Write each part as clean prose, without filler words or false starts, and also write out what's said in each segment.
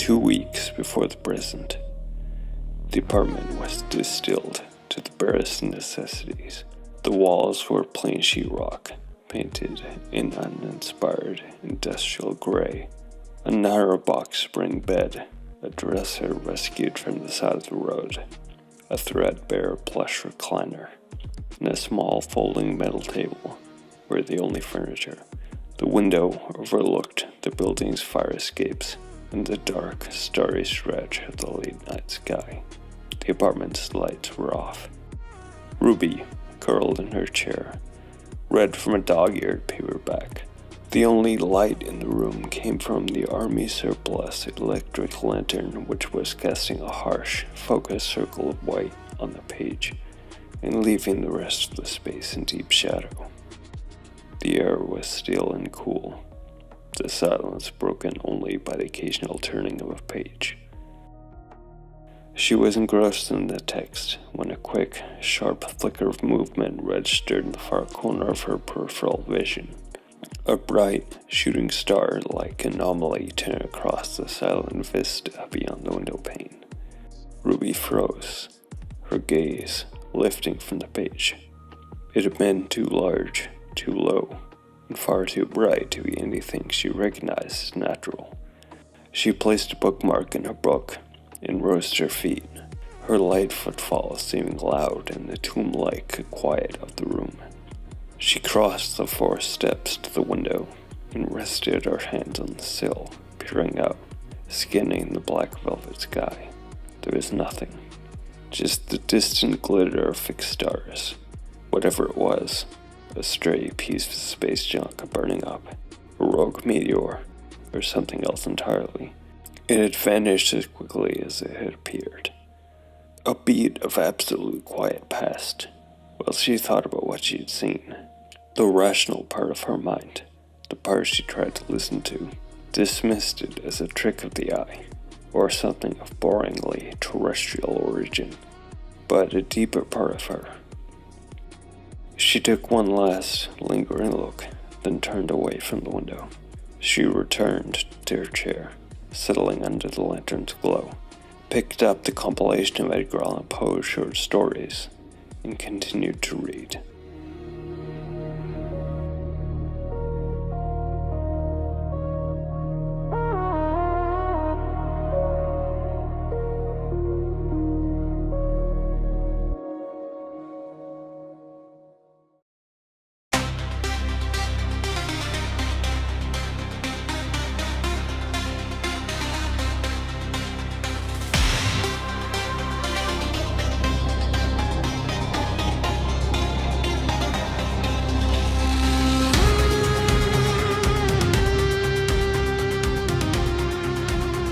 2 weeks before the present. The apartment was distilled to the barest necessities. The walls were plain sheetrock, painted in uninspired industrial gray. A narrow box spring bed, a dresser rescued from the side of the road, a threadbare plush recliner, and a small folding metal table were the only furniture. The window overlooked the building's fire escapes and the dark, starry stretch of the late-night sky. The apartment's lights were off. Ruby, curled in her chair, read from a dog-eared paperback. The only light in the room came from the army surplus electric lantern, which was casting a harsh, focused circle of white on the page and leaving the rest of the space in deep shadow. The air was still and cool, the silence broken only by the occasional turning of a page. She was engrossed in the text when a quick, sharp flicker of movement registered in the far corner of her peripheral vision. A bright, shooting star-like anomaly turned across the silent vista beyond the window pane. Ruby froze, her gaze lifting from the page. It had been too large, too low, and far too bright to be anything she recognized as natural. She placed a bookmark in her book and rose to her feet, her light footfalls seeming loud in the tomb-like quiet of the room. She crossed the 4 steps to the window and rested her hands on the sill, peering out, scanning the black velvet sky. There was nothing, just the distant glitter of fixed stars. Whatever it was, a stray piece of space junk burning up, a rogue meteor, or something else entirely. It had vanished as quickly as it had appeared. A beat of absolute quiet passed while she thought about what she had seen. The rational part of her mind, the part she tried to listen to, dismissed it as a trick of the eye, or something of boringly terrestrial origin. But a deeper part of her. She took one last, lingering look, then turned away from the window. She returned to her chair, settling under the lantern's glow, picked up the compilation of Edgar Allan Poe's short stories, and continued to read.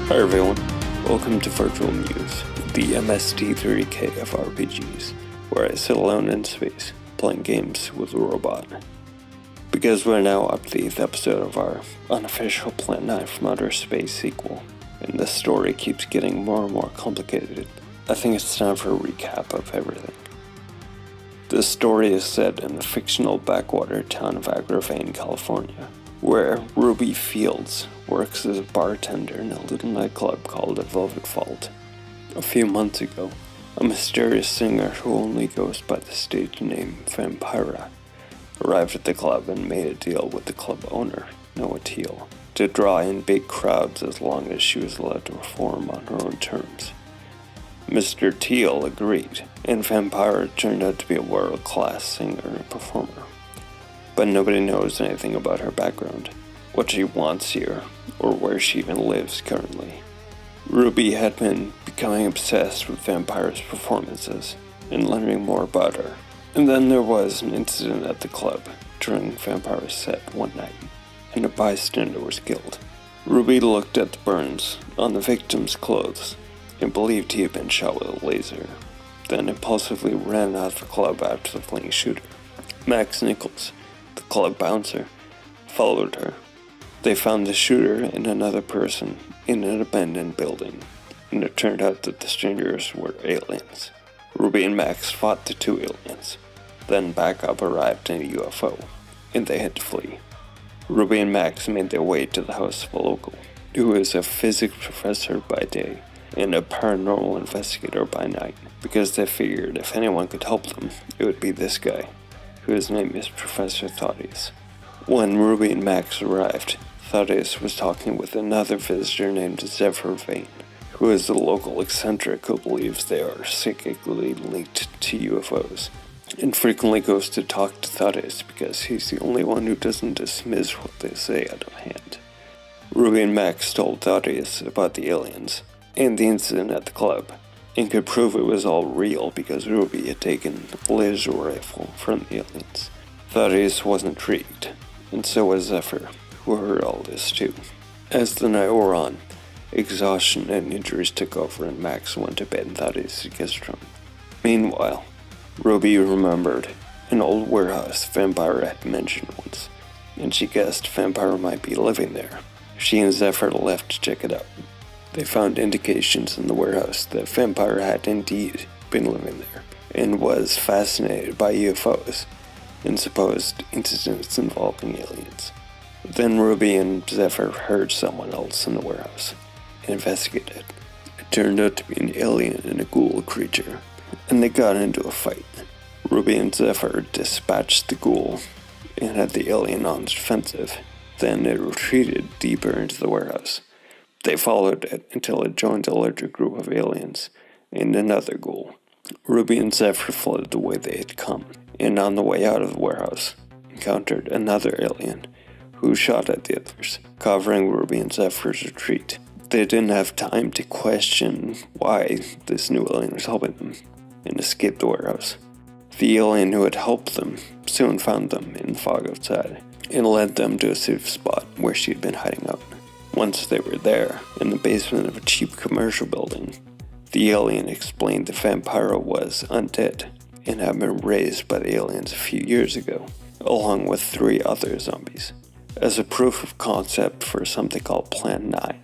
Hi everyone, welcome to Virtual Muse, the MST3K of RPGs, where I sit alone in space, playing games with a robot. Because we're now up to the 8th episode of our unofficial Planet 9 from Outer Space sequel, and the story keeps getting more and more complicated, I think it's time for a recap of everything. The story is set in the fictional backwater town of Agravain, California, where Ruby Fields works as a bartender in a little nightclub called the Velvet Vault. A few months ago, a mysterious singer who only goes by the stage name Vampira arrived at the club and made a deal with the club owner, Noah Teal, to draw in big crowds as long as she was allowed to perform on her own terms. Mr. Teal agreed, and Vampira turned out to be a world-class singer and performer. But nobody knows anything about her background, what she wants here, or where she even lives currently. Ruby had been becoming obsessed with Vampira's performances and learning more about her. And then there was an incident at the club during Vampira's set one night, and a bystander was killed. Ruby looked at the burns on the victim's clothes and believed he had been shot with a laser, then impulsively ran out of the club after the fleeing shooter. Max Nichols, the club bouncer, followed her. They found the shooter and another person in an abandoned building, and it turned out that the strangers were aliens. Ruby and Max fought the 2 aliens. Then backup arrived in a UFO, and they had to flee. Ruby and Max made their way to the house of a local, who is a physics professor by day and a paranormal investigator by night, because they figured if anyone could help them, it would be this guy, whose name is Professor Thaddeus. When Ruby and Max arrived, Thaddeus was talking with another visitor named Zephyr Vane, who is a local eccentric who believes they are psychically linked to UFOs, and frequently goes to talk to Thaddeus because he's the only one who doesn't dismiss what they say out of hand. Ruby and Max told Thaddeus about the aliens and the incident at the club, and could prove it was all real because Ruby had taken a laser rifle from the aliens. Thaddeus was intrigued, and so was Zephyr, who heard all this too. As the night wore on, exhaustion and injuries took over and Max went to bed and Thaddeus gets drunk. Meanwhile, Ruby remembered an old warehouse Vampire had mentioned once, and she guessed Vampire might be living there. She and Zephyr left to check it out. They found indications in the warehouse that Vampire had indeed been living there, and was fascinated by UFOs and supposed incidents involving aliens. Then Ruby and Zephyr heard someone else in the warehouse and investigated. It turned out to be an alien and a ghoul creature, and they got into a fight. Ruby and Zephyr dispatched the ghoul and had the alien on the defensive. Then it retreated deeper into the warehouse. They followed it until it joined a larger group of aliens and another ghoul. Ruby and Zephyr fled the way they had come, and on the way out of the warehouse, encountered another alien who shot at the others, covering Ruby and Zephyr's retreat. They didn't have time to question why this new alien was helping them, and escaped the warehouse. The alien who had helped them soon found them in the fog outside, and led them to a safe spot where she had been hiding out. Once they were there, in the basement of a cheap commercial building, the alien explained the Vampira was undead and had been raised by the aliens a few years ago, along with 3 other zombies, as a proof of concept for something called Plan 9.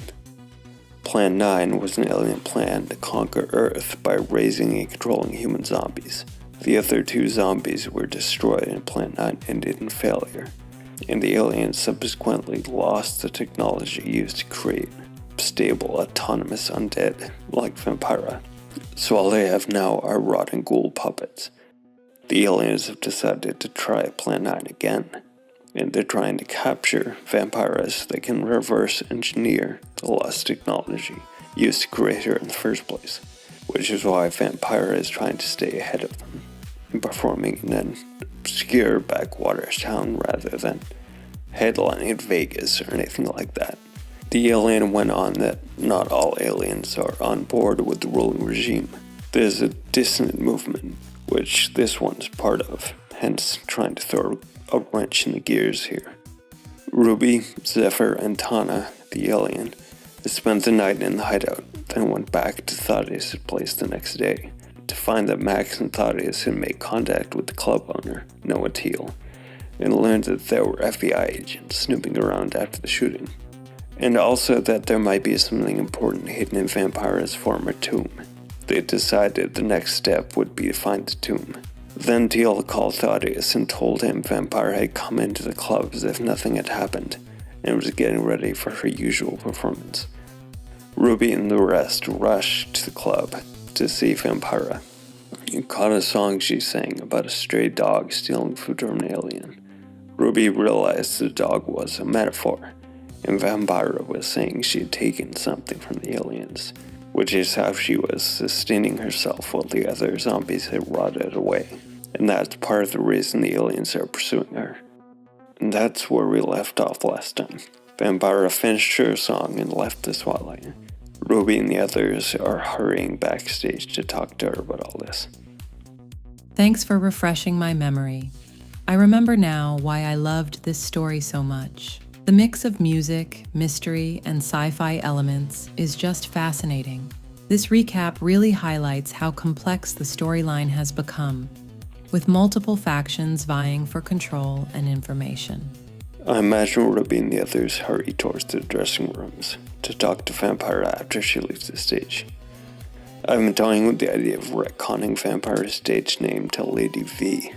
Plan 9 was an alien plan to conquer Earth by raising and controlling human zombies. The other 2 zombies were destroyed and Plan 9 ended in failure, and the aliens subsequently lost the technology used to create stable, autonomous undead like Vampira. So all they have now are rotting ghoul puppets. The aliens have decided to try Plan 9 again, and they're trying to capture Vampira so they can reverse engineer the lost technology used to create her in the first place, which is why Vampira is trying to stay ahead of them and performing in an obscure backwaters town rather than headlining Vegas or anything like that. The alien went on that not all aliens are on board with the ruling regime. There's a dissonant movement, which this one's part of, hence trying to throw a wrench in the gears here. Ruby, Zephyr, and Tana, the alien, spent the night in the hideout, then went back to Thaddeus' place the next day to find that Max and Thaddeus had made contact with the club owner, Noah Teal, and learned that there were FBI agents snooping around after the shooting, and also that there might be something important hidden in Vampira's former tomb. They decided the next step would be to find the tomb. Then Teal called Thaddeus and told him Vampire had come into the club as if nothing had happened, and was getting ready for her usual performance. Ruby and the rest rushed to the club to see Vampira, and caught a song she sang about a stray dog stealing food from an alien. Ruby realized the dog was a metaphor, and Vampira was saying she had taken something from the aliens, which is how she was sustaining herself while the other zombies had rotted away, and that's part of the reason the aliens are pursuing her. And that's where we left off last time. Vampira finished her song and left the spotlight. Ruby and the others are hurrying backstage to talk to her about all this. Thanks for refreshing my memory. I remember now why I loved this story so much. The mix of music, mystery, and sci-fi elements is just fascinating. This recap really highlights how complex the storyline has become, with multiple factions vying for control and information. I imagine Ruby and the others hurry towards the dressing rooms to talk to Vampira after she leaves the stage. I've been toying with the idea of retconning Vampira's stage name to Lady V.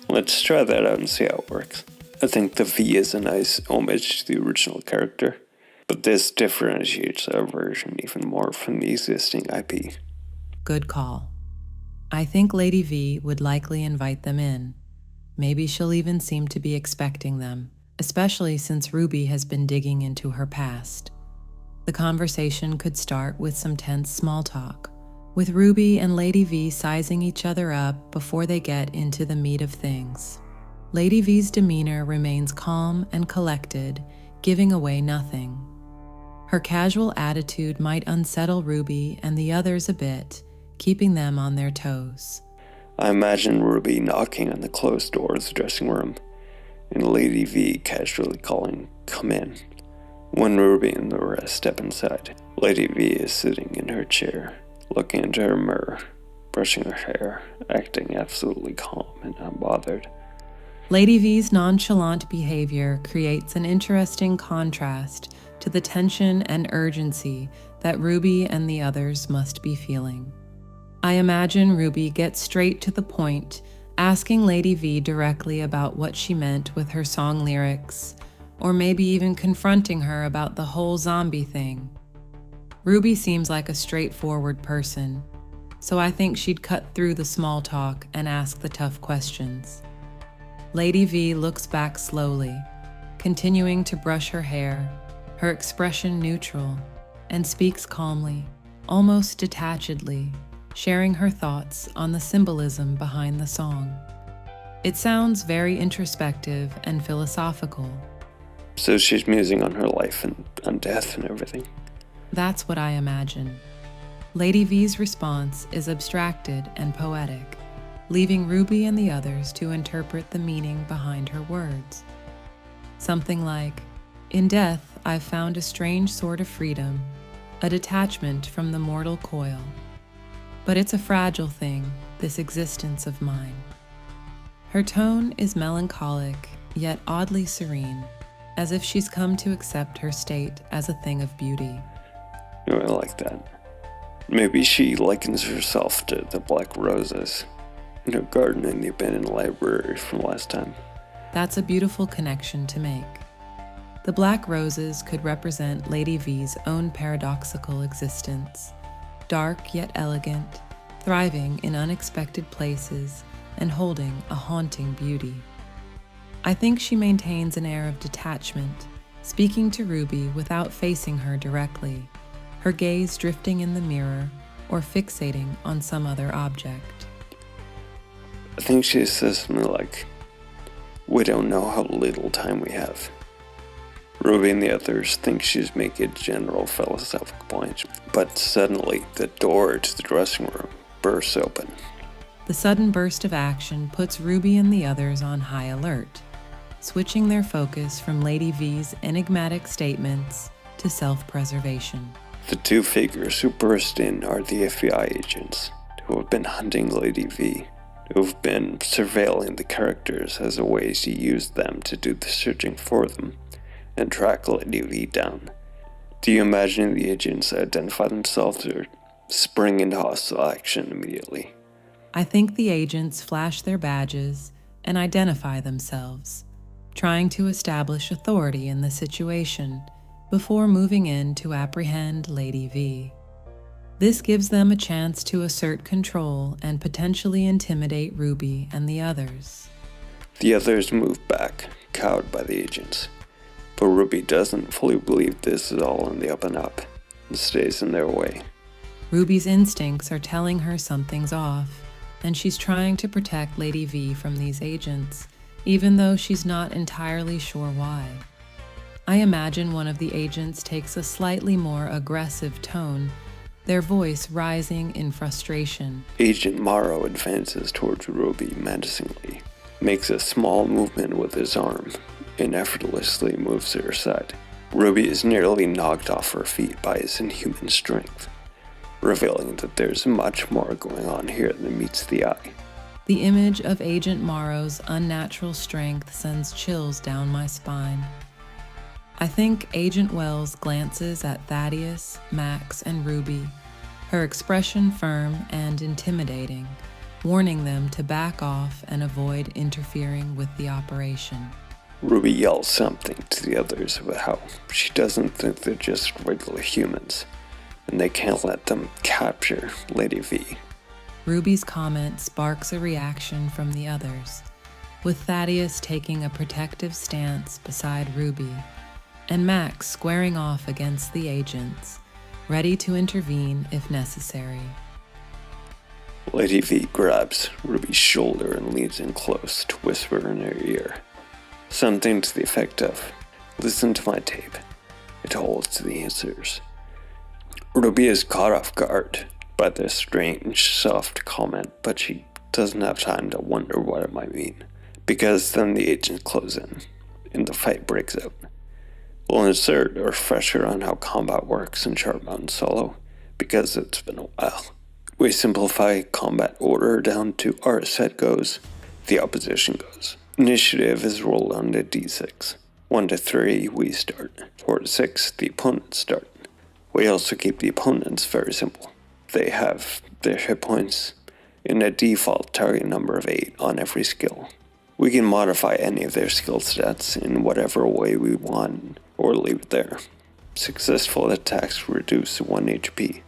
Let's try that out and see how it works. I think the V is a nice homage to the original character, but this differentiates our version even more from the existing IP. Good call. I think Lady V would likely invite them in. Maybe she'll even seem to be expecting them, especially since Ruby has been digging into her past. The conversation could start with some tense small talk, with Ruby and Lady V sizing each other up before they get into the meat of things. Lady V's demeanor remains calm and collected, giving away nothing. Her casual attitude might unsettle Ruby and the others a bit, keeping them on their toes. I imagine Ruby knocking on the closed door of the dressing room, and Lady V casually calling, "Come in." When Ruby and the rest step inside, Lady V is sitting in her chair, looking into her mirror, brushing her hair, acting absolutely calm and unbothered. Lady V's nonchalant behavior creates an interesting contrast to the tension and urgency that Ruby and the others must be feeling. I imagine Ruby gets straight to the point, asking Lady V directly about what she meant with her song lyrics, or maybe even confronting her about the whole zombie thing. Ruby seems like a straightforward person, so I think she'd cut through the small talk and ask the tough questions. Lady V looks back slowly, continuing to brush her hair, her expression neutral, and speaks calmly, almost detachedly, sharing her thoughts on the symbolism behind the song. It sounds very introspective and philosophical. So she's musing on her life and on death and everything. That's what I imagine. Lady V's response is abstracted and poetic, leaving Ruby and the others to interpret the meaning behind her words. Something like, "In death, I've found a strange sort of freedom, a detachment from the mortal coil. But it's a fragile thing, this existence of mine." Her tone is melancholic, yet oddly serene, as if she's come to accept her state as a thing of beauty. I like that. Maybe she likens herself to the black roses in her garden in the abandoned library from last time. That's a beautiful connection to make. The black roses could represent Lady V's own paradoxical existence, dark yet elegant, thriving in unexpected places and holding a haunting beauty. I think she maintains an air of detachment, speaking to Ruby without facing her directly, her gaze drifting in the mirror or fixating on some other object. I think she says something like, "We don't know how little time we have." Ruby and the others think she's making a general philosophical point, but suddenly the door to the dressing room bursts open. The sudden burst of action puts Ruby and the others on high alert, switching their focus from Lady V's enigmatic statements to self-preservation. The two figures who burst in are the FBI agents who have been hunting Lady V, who have been surveilling the characters as a way to use them to do the searching for them and track Lady V down. Do you imagine the agents identify themselves or spring into hostile action immediately? I think the agents flash their badges and identify themselves, trying to establish authority in the situation before moving in to apprehend Lady V. This gives them a chance to assert control and potentially intimidate Ruby and the others. The others move back, cowed by the agents, but Ruby doesn't fully believe this is all on the up and up and stays in their way. Ruby's instincts are telling her something's off, and she's trying to protect Lady V from these agents, even though she's not entirely sure why. I imagine one of the agents takes a slightly more aggressive tone, their voice rising in frustration. Agent Morrow advances towards Ruby menacingly, makes a small movement with his arm, and effortlessly moves to her side. Ruby is nearly knocked off her feet by his inhuman strength, revealing that there's much more going on here than meets the eye. The image of Agent Morrow's unnatural strength sends chills down my spine. I think Agent Wells glances at Thaddeus, Max, and Ruby, her expression firm and intimidating, warning them to back off and avoid interfering with the operation. Ruby yells something to the others about how she doesn't think they're just regular humans, and they can't let them capture Lady V. Ruby's comment sparks a reaction from the others, with Thaddeus taking a protective stance beside Ruby, and Max squaring off against the agents, ready to intervene if necessary. Lady V grabs Ruby's shoulder and leans in close to whisper in her ear. Something to the effect of, "Listen to my tape. It holds the answers." Ruby is caught off guard by this strange, soft comment, but she doesn't have time to wonder what it might mean, because then the agents close in, and the fight breaks out. We'll insert a refresher on how combat works in Sharp Mountain Solo, because it's been a while. We simplify combat order down to our set goes, the opposition goes. Initiative is rolled on a d6. 1 to 3, we start. 4 to 6, the opponents start. We also keep the opponents very simple. They have their hit points and a default target number of 8 on every skill. We can modify any of their skill stats in whatever way we want, or leave it there. Successful attacks reduce 1 HP,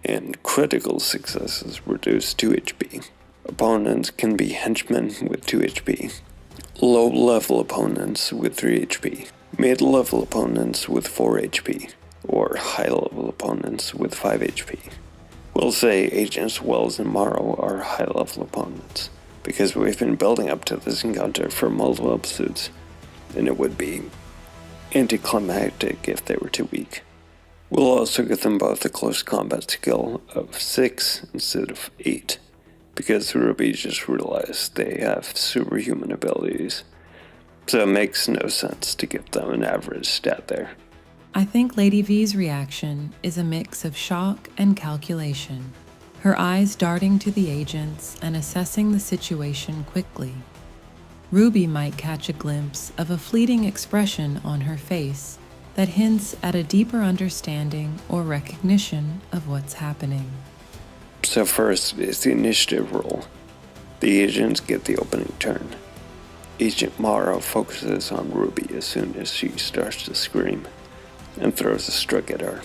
and critical successes reduce 2 HP. Opponents can be henchmen with 2 HP. Low-level opponents with 3 HP, mid-level opponents with 4 HP, or high-level opponents with 5 HP. We'll say Agents Wells and Morrow are high-level opponents, because we've been building up to this encounter for multiple episodes, and it would be anticlimactic if they were too weak. We'll also give them both a close combat skill of 6 instead of 8. Because Ruby just realized they have superhuman abilities, so it makes no sense to give them an average stat there. I think Lady V's reaction is a mix of shock and calculation, her eyes darting to the agents and assessing the situation quickly. Ruby might catch a glimpse of a fleeting expression on her face that hints at a deeper understanding or recognition of what's happening. So first is the initiative roll. The agents get the opening turn. Agent Morrow focuses on Ruby as soon as she starts to scream, and throws a strike at her.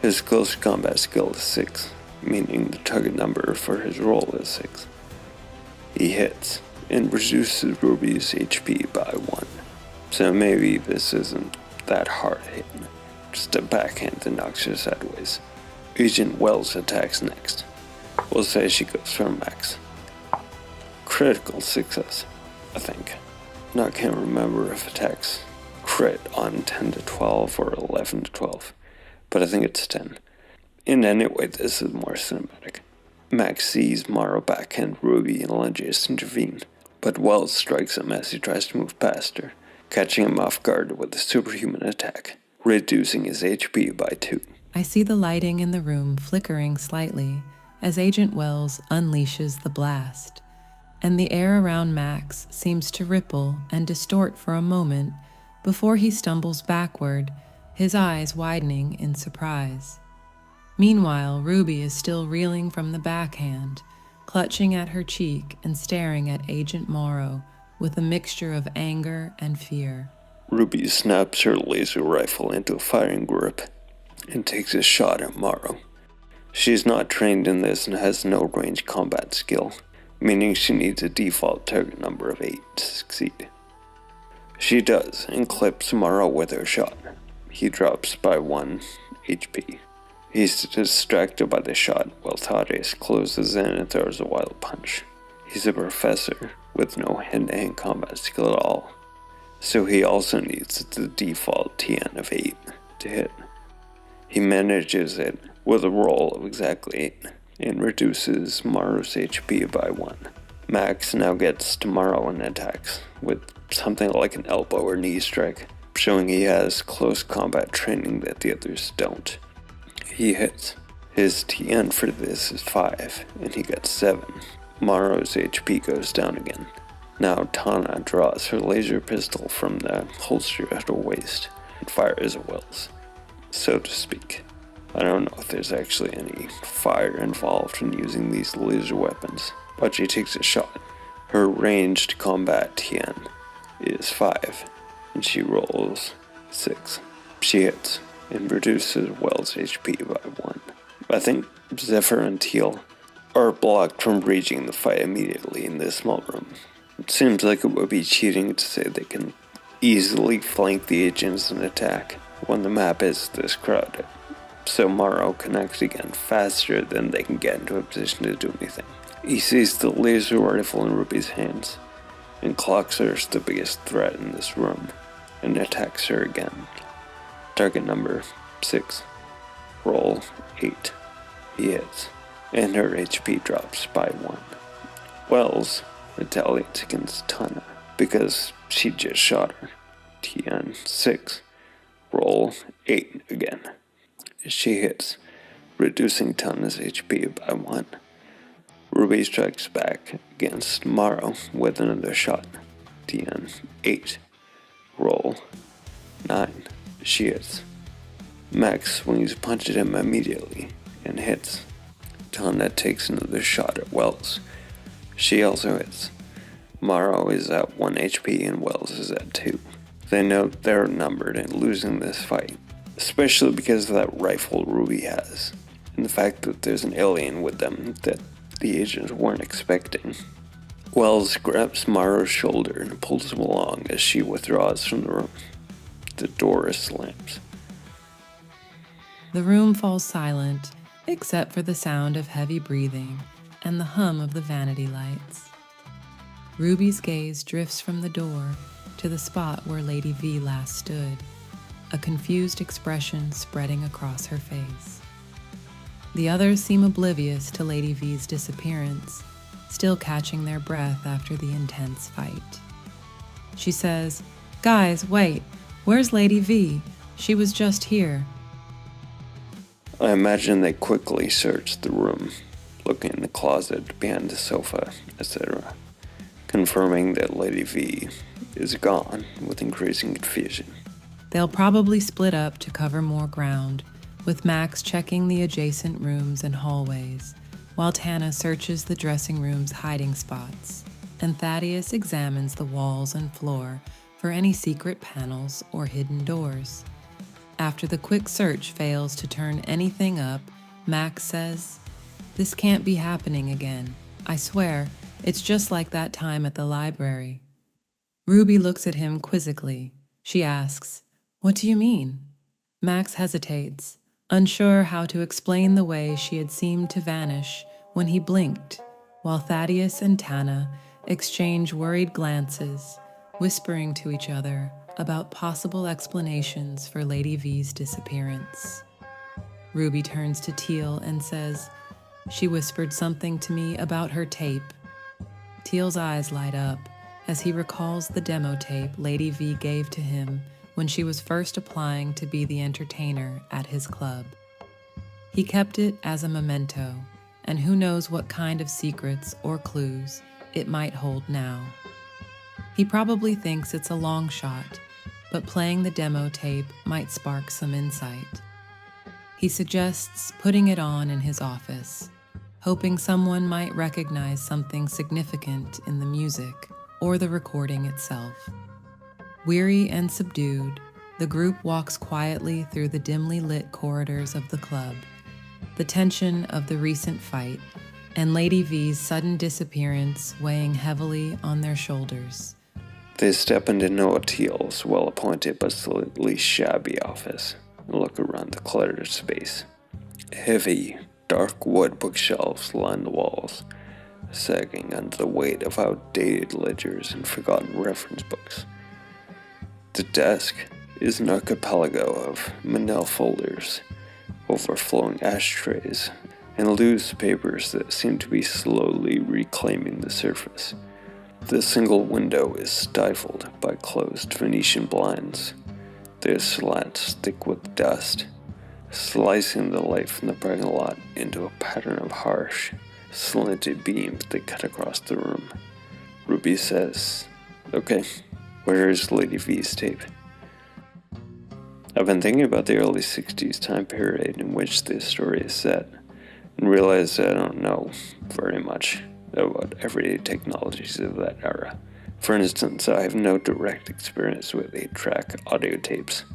His close combat skill is 6, meaning the target number for his roll is 6. He hits, and reduces Ruby's HP by 1. So maybe this isn't that hard hitting, just a backhand that knocks her sideways. Agent Wells attacks next. We'll say she goes for max. Critical success, I think. Now I can't remember if attacks crit on 10 to 12 or 11 to 12, but I think it's 10. And anyway, this is more cinematic. Max sees Morrow backhand Ruby and lunges to intervene, but Wells strikes him as he tries to move past her, catching him off guard with a superhuman attack, reducing his HP by 2. I see the lighting in the room flickering slightly as Agent Wells unleashes the blast, and the air around Max seems to ripple and distort for a moment before he stumbles backward, his eyes widening in surprise. Meanwhile, Ruby is still reeling from the backhand, clutching at her cheek and staring at Agent Morrow with a mixture of anger and fear. Ruby snaps her laser rifle into a firing grip and takes a shot at Morrow. She's not trained in this and has no range combat skill, meaning she needs a default target number of 8 to succeed. She does, and clips Morrow with her shot. He drops by 1 HP. He's distracted by the shot while Thaddeus closes in and throws a wild punch. He's a professor with no hand-to-hand combat skill at all, so he also needs the default TN of 8 to hit. He manages it with a roll of exactly 8 and reduces Morrow's HP by 1. Max now gets to Morrow and attacks with something like an elbow or knee strike, showing he has close combat training that the others don't. He hits. His TN for this is 5, and he gets 7. Morrow's HP goes down again. Now Tana draws her laser pistol from the holster at her waist and fires at Wells, so to speak. I don't know if there's actually any fire involved in using these laser weapons, but she takes a shot. Her ranged combat TN is 5, and she rolls 6. She hits and reduces Wells' HP by 1. I think Zephyr and Teal are blocked from reaching the fight immediately in this small room. It seems like it would be cheating to say they can easily flank the agents and attack when the map is this crowded. So Morrow connects again faster than they can get into a position to do anything. He sees the laser rifle in Ruby's hands and clocks her as the biggest threat in this room and attacks her again. Target number 6. Roll 8. He hits, and her HP drops by 1. Wells retaliates against Tana because she just shot her. TN 6. Roll 8 again. She hits, reducing Tana's HP by 1. Ruby strikes back against Morrow with another shot. TN 8. Roll 9. She hits. Max swings a punch at him immediately and hits. Tana takes another shot at Wells. She also hits. Morrow is at 1 HP and Wells is at 2. They know they're outnumbered and losing this fight, especially because of that rifle Ruby has, and the fact that there's an alien with them that the agents weren't expecting. Wells grabs Morrow's shoulder and pulls him along as she withdraws from the room. The door slams. The room falls silent, except for the sound of heavy breathing and the hum of the vanity lights. Ruby's gaze drifts from the door to the spot where Lady V last stood, a confused expression spreading across her face. The others seem oblivious to Lady V's disappearance, still catching their breath after the intense fight. She says, "Guys, wait, where's Lady V? She was just here." I imagine they quickly searched the room, looking in the closet, behind the sofa, etc., confirming that Lady V is gone with increasing confusion. They'll probably split up to cover more ground, with Max checking the adjacent rooms and hallways, while Tana searches the dressing room's hiding spots, and Thaddeus examines the walls and floor for any secret panels or hidden doors. After the quick search fails to turn anything up, Max says, "This can't be happening again. I swear, it's just like that time at the library." Ruby looks at him quizzically. She asks, "What do you mean?" Max hesitates, unsure how to explain the way she had seemed to vanish when he blinked, while Thaddeus and Tana exchange worried glances, whispering to each other about possible explanations for Lady V's disappearance. Ruby turns to Teal and says, "She whispered something to me about her tape." Teal's eyes light up as he recalls the demo tape Lady V gave to him when she was first applying to be the entertainer at his club. He kept it as a memento, and who knows what kind of secrets or clues it might hold now. He probably thinks it's a long shot, but playing the demo tape might spark some insight. He suggests putting it on in his office, hoping someone might recognize something significant in the music or the recording itself. Weary and subdued, the group walks quietly through the dimly lit corridors of the club, the tension of the recent fight and Lady V's sudden disappearance weighing heavily on their shoulders. They step into Noah Teal's well-appointed but slightly shabby office and look around the cluttered space. Heavy, dark wood bookshelves line the walls, sagging under the weight of outdated ledgers and forgotten reference books. The desk is an archipelago of manila folders, overflowing ashtrays, and loose papers that seem to be slowly reclaiming the surface. The single window is stifled by closed Venetian blinds. Their slats thick with dust, slicing the light from the parking lot into a pattern of harsh, slanted beams that cut across the room. Ruby says, "Okay, where is Lady V's tape?" I've been thinking about the early 60s time period in which this story is set, and realized that I don't know very much about everyday technologies of that era. For instance, I have no direct experience with 8-track audio tapes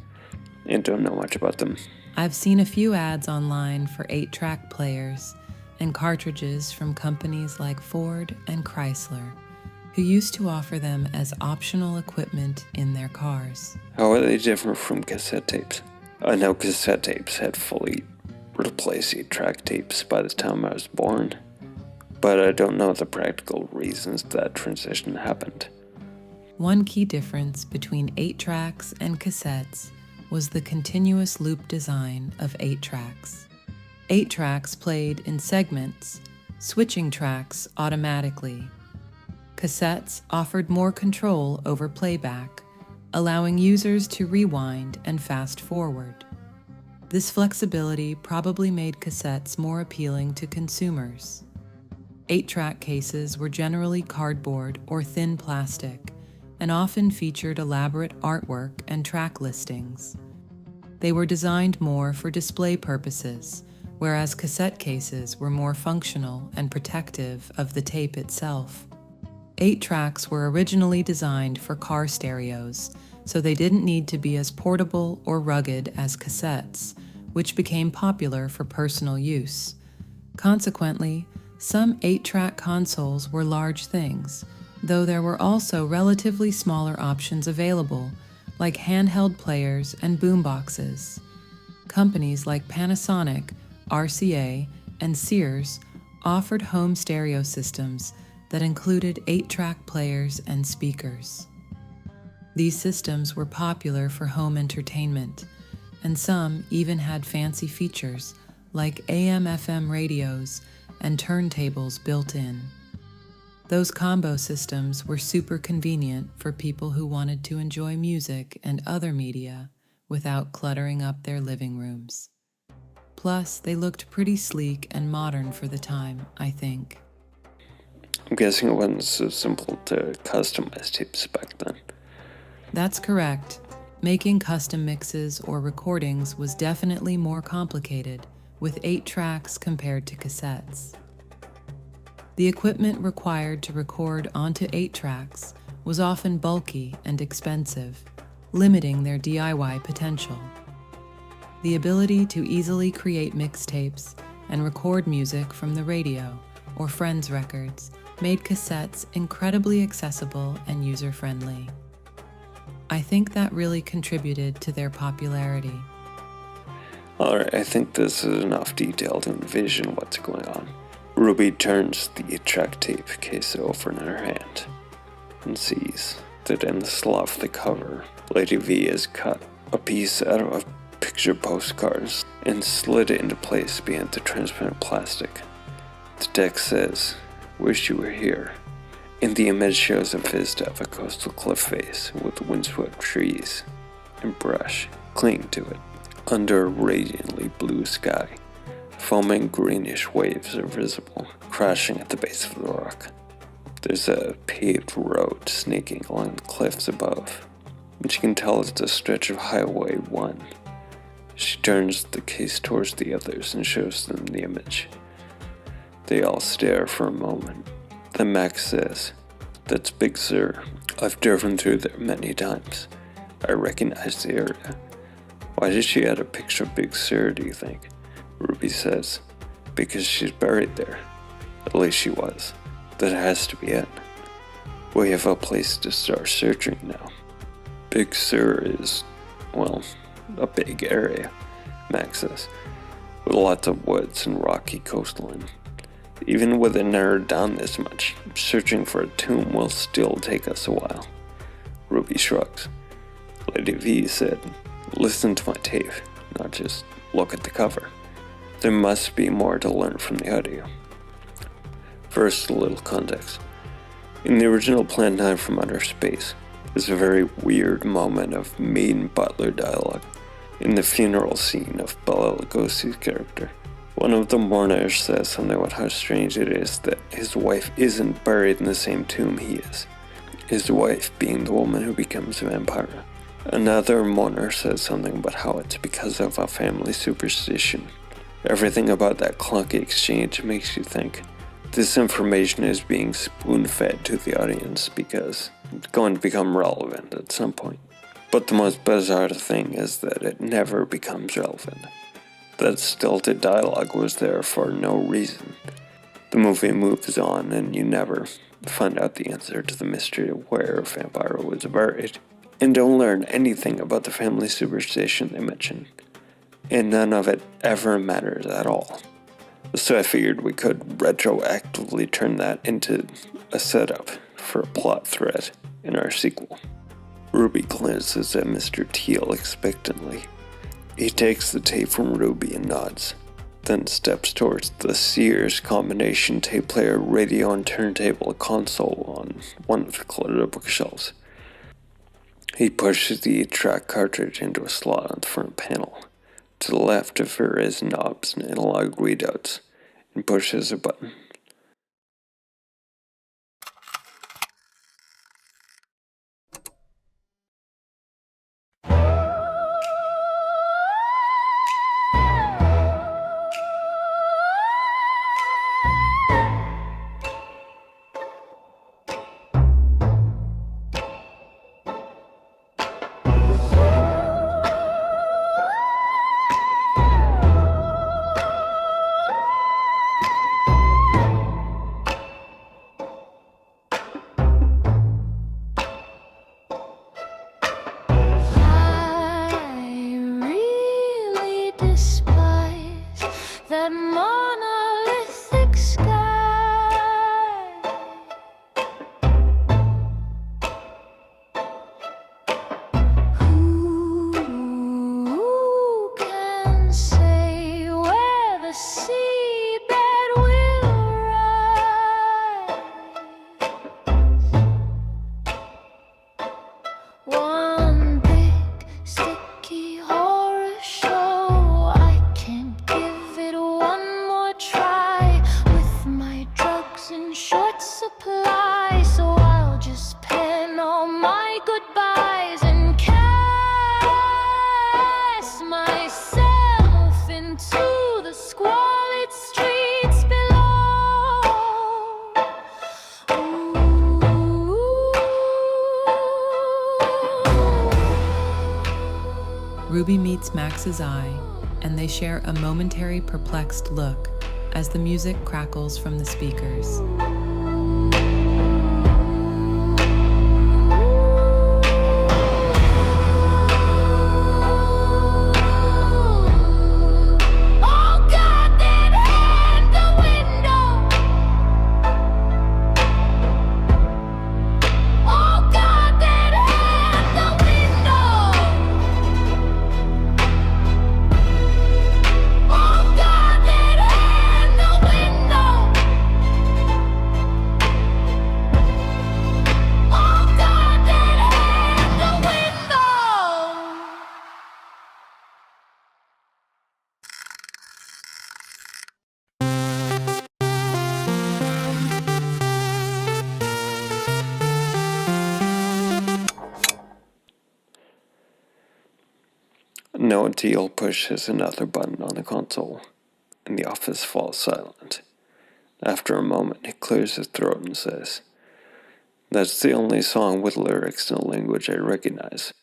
and don't know much about them. I've seen a few ads online for 8-track players and cartridges from companies like Ford and Chrysler, who used to offer them as optional equipment in their cars. How are they different from cassette tapes? I know cassette tapes had fully replaced 8-track tapes by the time I was born, but I don't know the practical reasons that transition happened. One key difference between 8-tracks and cassettes was the continuous loop design of 8-tracks. 8-tracks played in segments, switching tracks automatically. Cassettes offered more control over playback, allowing users to rewind and fast forward. This flexibility probably made cassettes more appealing to consumers. 8-track cases were generally cardboard or thin plastic, and often featured elaborate artwork and track listings. They were designed more for display purposes, whereas cassette cases were more functional and protective of the tape itself. 8-tracks were originally designed for car stereos, so they didn't need to be as portable or rugged as cassettes, which became popular for personal use. Consequently, some 8-track consoles were large things, though there were also relatively smaller options available, like handheld players and boomboxes. Companies like Panasonic, RCA, and Sears offered home stereo systems that included 8-track players and speakers. These systems were popular for home entertainment, and some even had fancy features like AM/FM radios and turntables built in. Those combo systems were super convenient for people who wanted to enjoy music and other media without cluttering up their living rooms. Plus, they looked pretty sleek and modern for the time, I think. I'm guessing it wasn't so simple to customize tapes back then. That's correct. Making custom mixes or recordings was definitely more complicated with 8 tracks compared to cassettes. The equipment required to record onto 8 tracks was often bulky and expensive, limiting their DIY potential. The ability to easily create mixtapes and record music from the radio or friends' records made cassettes incredibly accessible and user-friendly. I think that really contributed to their popularity. Alright, I think this is enough detail to envision what's going on. Ruby turns the 8-track tape case over in her hand and sees that in the slot of the cover, Lady V has cut a piece out of a picture postcards and slid it into place behind the transparent plastic. The text says, "Wish you were here." And the image shows a vista of a coastal cliff face with windswept trees and brush clinging to it. Under a radiantly blue sky, foaming greenish waves are visible, crashing at the base of the rock. There's a paved road snaking along the cliffs above, and she can tell it's a stretch of Highway 1. She turns the case towards the others and shows them the image. They all stare for a moment. Then Max says, "That's Big Sur. I've driven through there many times. I recognize the area." "Why did she add a picture of Big Sur, do you think?" Ruby says, "Because she's buried there. At least she was. That has to be it. We have a place to start searching now." Big Sur is, well, a big area, Max says, with lots of woods and rocky coastline. Even with it narrowed down this much, searching for a tomb will still take us a while. Ruby shrugs. Lady V said, "Listen to my tape, not just look at the cover. There must be more to learn from the audio." First, a little context. In the original Plan 9 from Outer Space, there's a very weird moment of maid and butler dialogue in the funeral scene of Bela Lugosi's character. One of the mourners says something about how strange it is that his wife isn't buried in the same tomb he is, his wife being the woman who becomes a vampire. Another mourner says something about how it's because of a family superstition. Everything about that clunky exchange makes you think, This information is being spoon-fed to the audience because it's going to become relevant at some point. But the most bizarre thing is that it never becomes relevant. That stilted dialogue was there for no reason. The movie moves on and you never find out the answer to the mystery of where Vampiro was buried, and don't learn anything about the family superstition they mention, and none of it ever matters at all. So I figured we could retroactively turn that into a setup for a plot thread in our sequel. Ruby glances at Mr. Teal expectantly. He takes the tape from Ruby and nods, then steps towards the Sears combination tape player, radio, and turntable console on one of the cluttered bookshelves. He pushes the 8-track cartridge into a slot on the front panel. To the left of her is knobs and analog readouts, and pushes a button. Ruby meets Max's eye, and they share a momentary perplexed look as the music crackles from the speakers. Noah Teal pushes another button on the console, and the office falls silent. After a moment, he clears his throat and says, "That's the only song with lyrics in a language I recognize."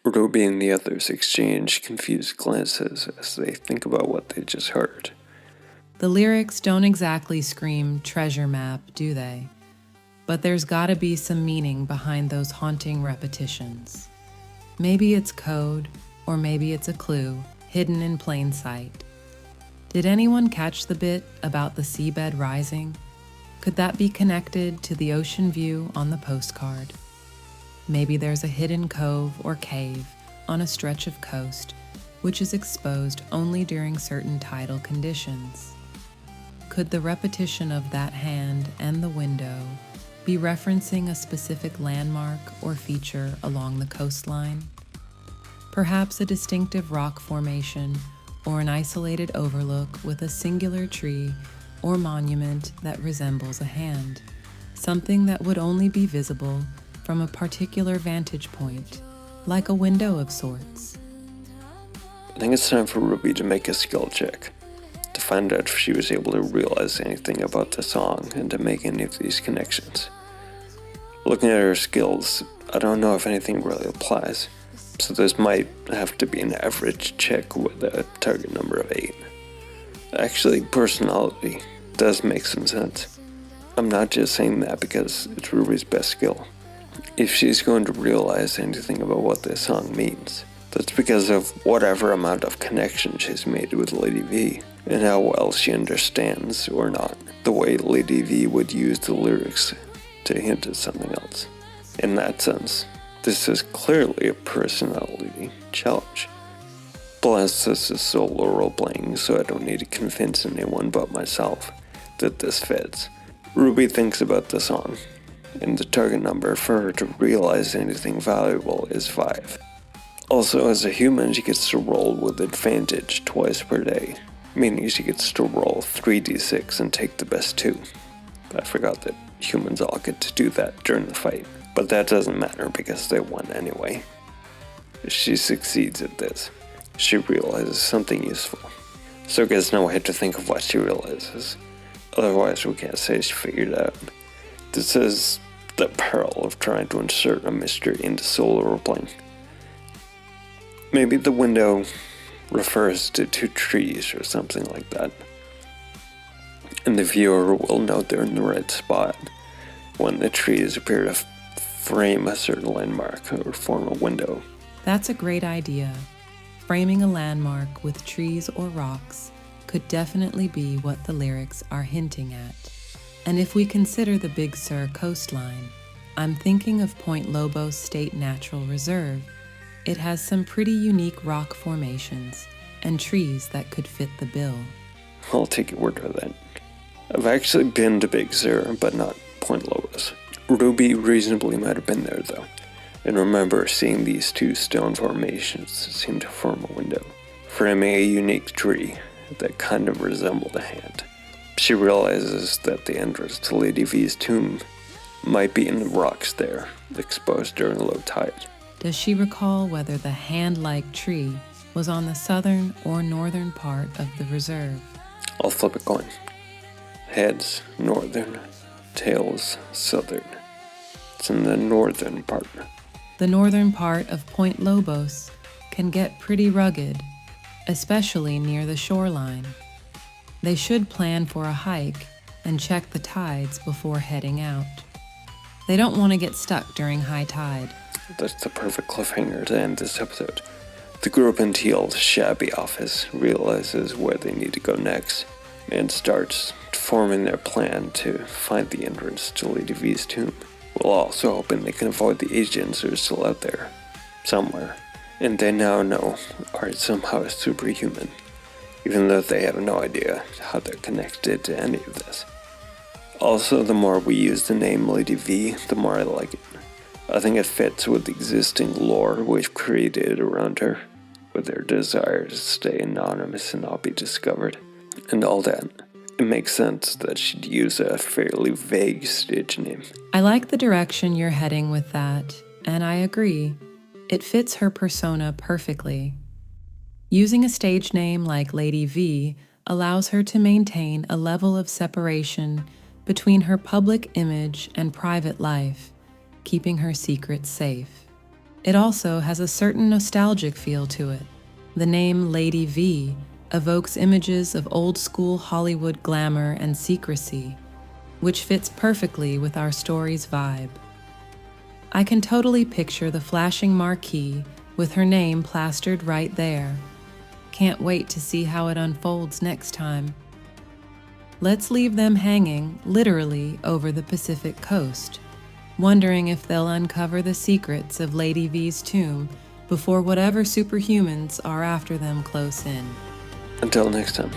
Ruby and the others exchange confused glances as they think about what they just heard. The lyrics don't exactly scream treasure map, do they? But there's gotta be some meaning behind those haunting repetitions. Maybe it's code, or maybe it's a clue hidden in plain sight. Did anyone catch the bit about the seabed rising? Could that be connected to the ocean view on the postcard? Maybe there's a hidden cove or cave on a stretch of coast, which is exposed only during certain tidal conditions. Could the repetition of that hand and the window be referencing a specific landmark or feature along the coastline? Perhaps a distinctive rock formation or an isolated overlook with a singular tree or monument that resembles a hand, something that would only be visible from a particular vantage point, like a window of sorts. I think it's time for Ruby to make a skill check to find out if she was able to realize anything about the song and to make any of these connections. Looking at her skills, I don't know if anything really applies, so this might have to be an average check with a target number of 8. Actually, personality does make some sense. I'm not just saying that because it's Ruby's best skill. If she's going to realize anything about what this song means, that's because of whatever amount of connection she's made with Lady V, and how well she understands, or not, the way Lady V would use the lyrics to hint at something else. In that sense, this is clearly a personality challenge. Plus, this is solo role-playing, so I don't need to convince anyone but myself that this fits. Ruby thinks about the song, and the target number for her to realize anything valuable is 5. Also, as a human, she gets to roll with advantage twice per day, meaning she gets to roll 3d6 and take the best 2. I forgot that humans all get to do that during the fight, but that doesn't matter because they won anyway. If she succeeds at this, she realizes something useful. So gets no way to think of what she realizes. Otherwise, we can't say she figured it out. This is the peril of trying to insert a mystery into solo role-playing. Maybe the window refers to 2 trees or something like that, and the viewer will know they're in the right spot when the trees appear to frame a certain landmark or form a window. That's a great idea. Framing a landmark with trees or rocks could definitely be what the lyrics are hinting at. And if we consider the Big Sur coastline, I'm thinking of Point Lobos State Natural Reserve. It has some pretty unique rock formations and trees that could fit the bill. I'll take your word for that. I've actually been to Big Sur, but not Point Lobos. Ruby reasonably might have been there, though, and remember seeing these 2 stone formations that seem to form a window, framing a unique tree that kind of resembled a hand. She realizes that the entrance to Lady V's tomb might be in the rocks there, exposed during low tide. Does she recall whether the hand-like tree was on the southern or northern part of the reserve? I'll flip a coin. Heads, northern. Tails, southern. It's in the northern part. The northern part of Point Lobos can get pretty rugged, especially near the shoreline. They should plan for a hike and check the tides before heading out. They don't want to get stuck during high tide. That's the perfect cliffhanger to end this episode. The group in Teal's shabby office realizes where they need to go next and starts forming their plan to find the entrance to Lady V's tomb, while also hoping they can avoid the agents who are still out there, somewhere, and they now know are somehow superhuman, even though they have no idea how they're connected to any of this. Also, the more we use the name Lady V, the more I like it. I think it fits with the existing lore we've created around her, with her desire to stay anonymous and not be discovered, and all that. It makes sense that she'd use a fairly vague stage name. I like the direction you're heading with that, and I agree. It fits her persona perfectly. Using a stage name like Lady V allows her to maintain a level of separation between her public image and private life, keeping her secrets safe. It also has a certain nostalgic feel to it. The name Lady V evokes images of old-school Hollywood glamour and secrecy, which fits perfectly with our story's vibe. I can totally picture the flashing marquee with her name plastered right there. Can't wait to see how it unfolds next time. Let's leave them hanging, literally, over the Pacific coast, wondering if they'll uncover the secrets of Lady V's tomb before whatever superhumans are after them close in. Until next time.